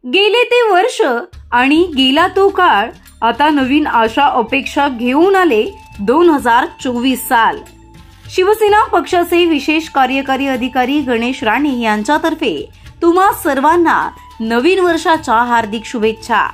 गेले ते वर्ष आणि गेला तो काळ, आता नवीन आशा अपेक्षा घेऊन आले 2024 साल। शिवसेना पक्षाचे विशेष कार्यकारी अधिकारी गणेश राणे यांच्यातर्फे तुम्हा सर्वांना नवीन वर्षाच्या हार्दिक शुभेच्छा।